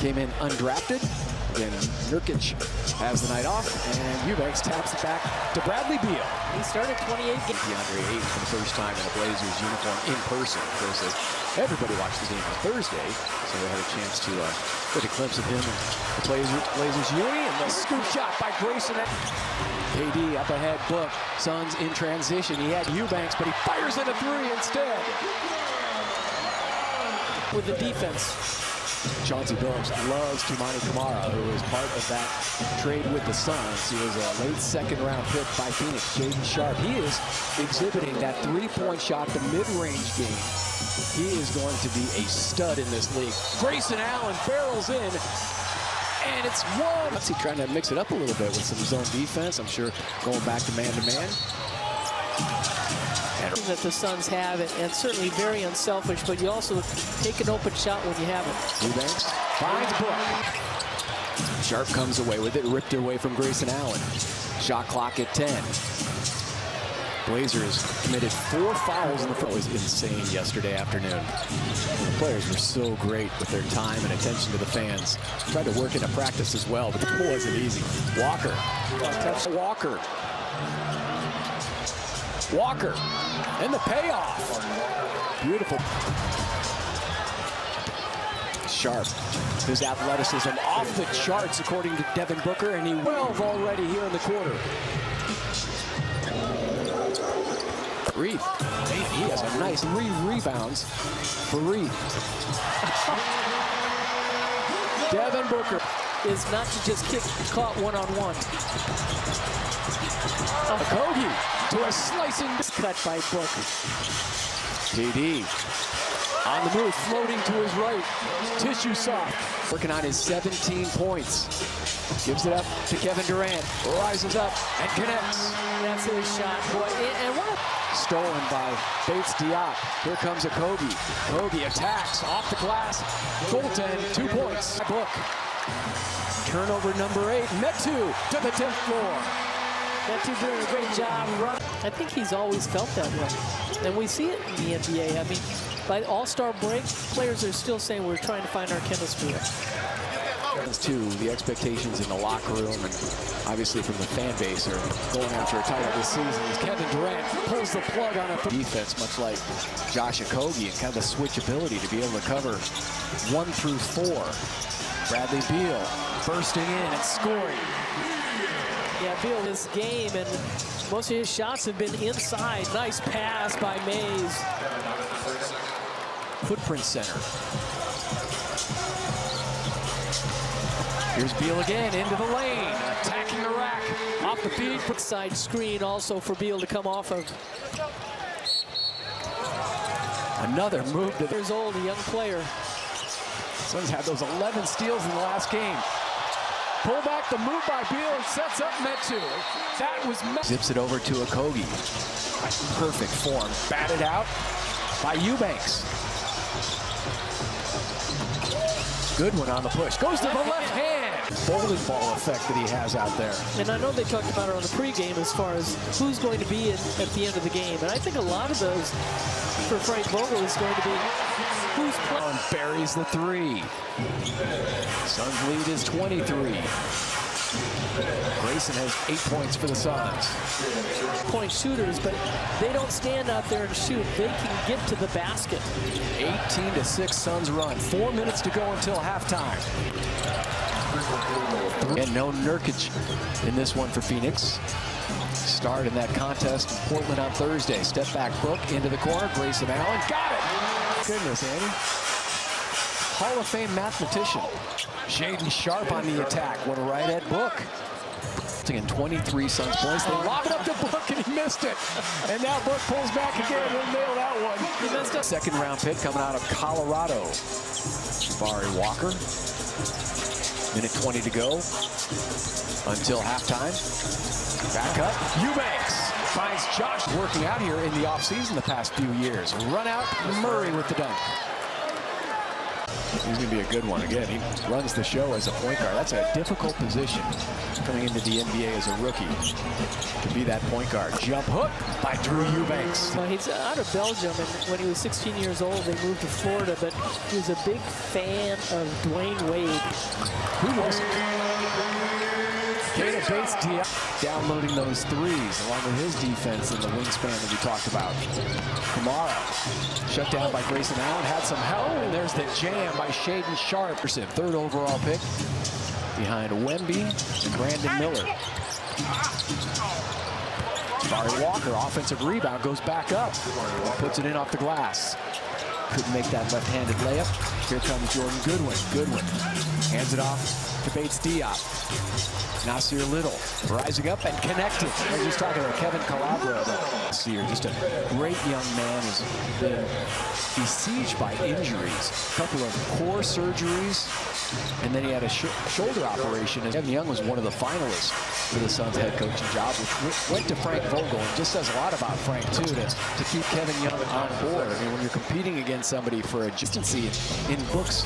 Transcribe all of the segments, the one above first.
came in undrafted. Then Nurkic has the night off, and Eubanks taps it back to Bradley Beal. He started 28 games. DeAndre Ayton for the first time in a Blazers uniform in person. Of course, everybody watched the game on Thursday, so they had a chance to get a glimpse of him in the Blazers uni. And the scoop shot by Grayson. KD up ahead, Book. Suns in transition. He had Eubanks, but he fires in a three instead. With the defense. Chauncey Billups loves Toumani Camara, who was part of that trade with the Suns. He was a late second-round pick by Phoenix. Jaden Sharp, he is exhibiting that three-point shot, the mid-range game. He is going to be a stud in this league. Grayson Allen barrels in, and it's one. He's trying to mix it up a little bit with some zone defense. I'm sure going back to man-to-man. That the Suns have it, and certainly very unselfish, but you also take an open shot when you have it. Eubanks finds Book. Sharp comes away with it, ripped away from Grayson Allen. Shot clock at 10. Blazers committed 4 fouls in the first. It was insane yesterday afternoon. The players were so great with their time and attention to the fans. Tried to work into practice as well, but it wasn't easy. Walker. Walker. Walker. And the payoff. Beautiful. Sharp. His athleticism off the charts according to Devin Booker, and he 12 already here in the quarter. Reed. He has a nice 3 rebounds for Reed. Devin Booker is not to just kick caught one-on-one. Kogi to a slicing cut by Book. KD on the move, floating to his right. Tissue soft, working on his 17 points. Gives it up to Kevin Durant. Rises up and connects. That's his shot, boy. And what? Stolen by Bates Diop. Here comes a Kogi. Kogi attacks off the glass. Goaltend, 2 points. Book. Turnover number 8. Metu to the 10th floor. Metu doing a great job running. I think he's always felt that way. And we see it in the NBA. I mean, by All-Star break, players are still saying we're trying to find our chemistry. Too, the expectations in the locker room and obviously from the fan base are going after a title this season as Kevin Durant pulls the plug on a defense, much like Josh Okogie, and kind of the switchability to be able to cover 1 through 4. Bradley Beal bursting in and scoring. Yeah, Beal, this game, and most of his shots have been inside. Nice pass by Mays. Footprint center. Here's Beal again into the lane, attacking the rack, off the feed. Side screen also for Beal to come off of. Another move to years old, a young player. Suns had those 11 steals in the last game. Pull back the move by Beal and sets up Metu. That was zips it over to Okogie. Perfect form, batted out by Eubanks. Good one on the push. Goes to the left hand. Bowling ball effect that he has out there. And I know they talked about it on the pregame as far as who's going to be at the end of the game. And I think a lot of those for Frank Vogel is going to be who's playing. And buries the 3. Suns lead is 23. Grayson has 8 points for the Suns. Point shooters, but they don't stand out there and shoot. They can get to the basket. 18-6 Suns run. 4 minutes to go until halftime. And no Nurkic in this one for Phoenix. Start in that contest in Portland on Thursday. Step back Book into the corner. Grayson Allen got it. Goodness, Andy. Hall of Fame mathematician. Jaden Sharp on the attack. Went right at Book. In 23 Suns points. They lob it up to Book and he missed it. And now Book pulls back again and nailed that one. He missed it. Second round pick coming out of Colorado. Barry Walker. Minute 20 to go until halftime. Back up. Eubanks finds Josh working out here in the offseason the past few years. Run out. Murray with the dunk. He's going to be a good one. Again, he runs the show as a point guard. That's a difficult position coming into the NBA as a rookie to be that point guard. Jump hook by Drew Eubanks. Well, he's out of Belgium, and when he was 16 years old, they moved to Florida, but he was a big fan of Dwayne Wade. Who wasn't? Kata Bates downloading those threes along with his defense and the wingspan that we talked about. Kamara shut down by Grayson Allen, had some help, and there's the jam by Shaedon Sharpe. Third overall pick behind Wemby and Brandon Miller. Barry Walker, offensive rebound, goes back up, puts it in off the glass. Couldn't make that left-handed layup. Here comes Jordan Goodwin. Goodwin hands it off to Bates Diop. Nasir Little rising up and connected. I was just talking about Kevin Calabro. Nasir, just a great young man, has been besieged by injuries. A couple of core surgeries, and then he had a shoulder operation. And Kevin Young was one of the finalists for the Suns head coaching job, which went to Frank Vogel, and just says a lot about Frank, too, to keep Kevin Young on board. I mean, when you're competing against somebody for a consistency in Book's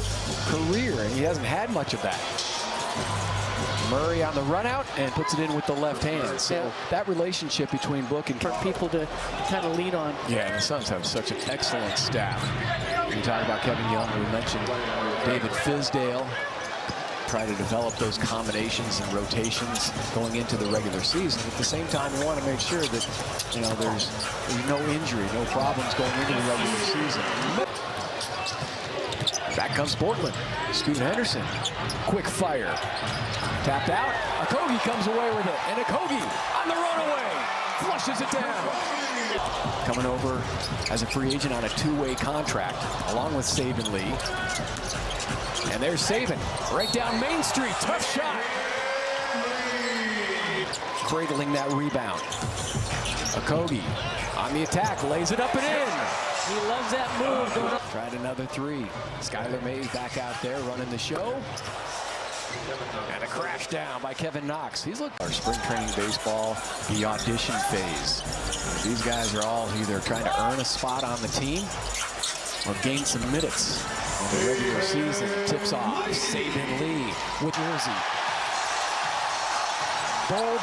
career, and he hasn't had much of that. Murray on the run out and puts it in with the left hand. So that relationship between Book and For people to kind of lean on. Yeah, and the Suns have such an excellent staff. We talk about Kevin Young, we mentioned David Fizdale. Try to develop those combinations and rotations going into the regular season. At the same time, we want to make sure that, you know, there's no injury, no problems going into the regular season. Back comes Portland. Scoot Henderson. Quick fire. Tapped out. Okogie comes away with it. And Okogie on the runaway. Flushes it down. Coming over as a free agent on a two-way contract, along with Saban Lee. And there's Saban. Right down Main Street. Tough shot. Cradling that rebound. Okogie on the attack. Lays it up and in. He loves that move. Going up. Tried another three. Skylar Mays back out there running the show. And a crash down by Kevin Knox. He's looking our spring training baseball, the audition phase. These guys are all either trying to earn a spot on the team or gain some minutes in the regular season. Tips off. Saban Lee with Jersey. Bol.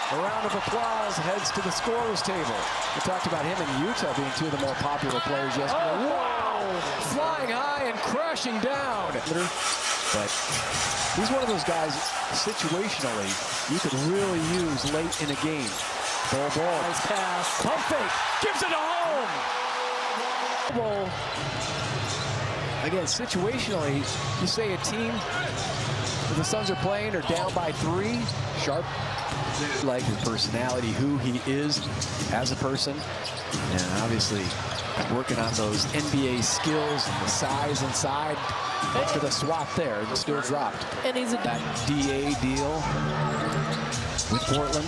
A round of applause heads to the scorer's table. We talked about him and Utah being two of the more popular players yesterday. Oh, wow! Flying high and crashing down. But he's one of those guys, situationally, you could really use late in a game. Bol. Nice pass. Pump fake. Gives it to home. Bol. Again, situationally, you say a team, the Suns are playing, are down by 3. Sharpe. Like his personality, who he is as a person, and obviously working on those NBA skills and the size inside. After the swap there, and still dropped. And he's that DA deal with Portland.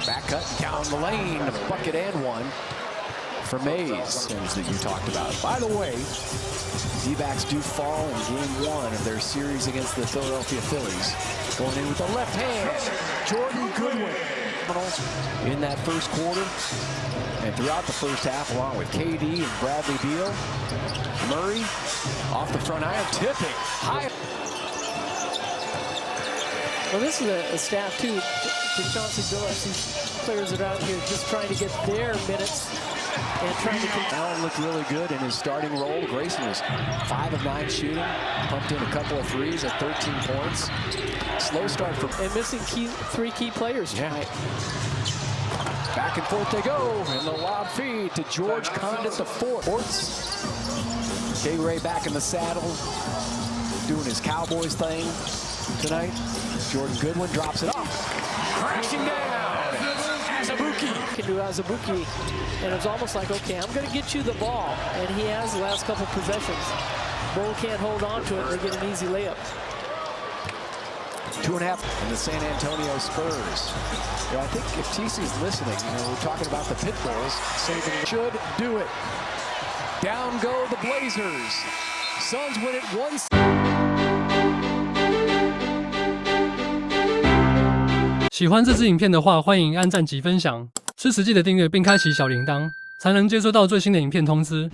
Back cut down the lane, a bucket and one for Mays, that you talked about. By the way, D-backs do fall in game 1 of their series against the Philadelphia Phillies. Going in with the left hand, Jordan Goodwin. In that first quarter and throughout the first half, along with KD and Bradley Beal. Murray off the front iron, tipping high. Well, this is a staff, too, for Chauncey Billups. These players that are out here just trying to get their minutes and trying to... Allen looked really good in his starting role. Grayson was 5 of 9 shooting, pumped in a couple of threes at 13 points. Slow start for... And missing 3 key players tonight. Back and forth they go, and the lob feed to George Condit IV. K-Ray back in the saddle, doing his Cowboys thing tonight. Jordan Goodwin drops it off. Crashing down. Azubuike. Can do Azubuike. And it's almost like, okay, I'm going to get you the ball. And he has the last couple possessions. Bol can't hold on to it. They get an easy layup. 2.5 in the San Antonio Spurs. You know, I think if TC's listening, you know, we're talking about the pit bulls, Saban should do it. Down go the Blazers. Suns win it 1. 喜欢这支影片的话，欢迎按赞及分享，支持记得订阅并开启小铃铛，才能接收到最新的影片通知。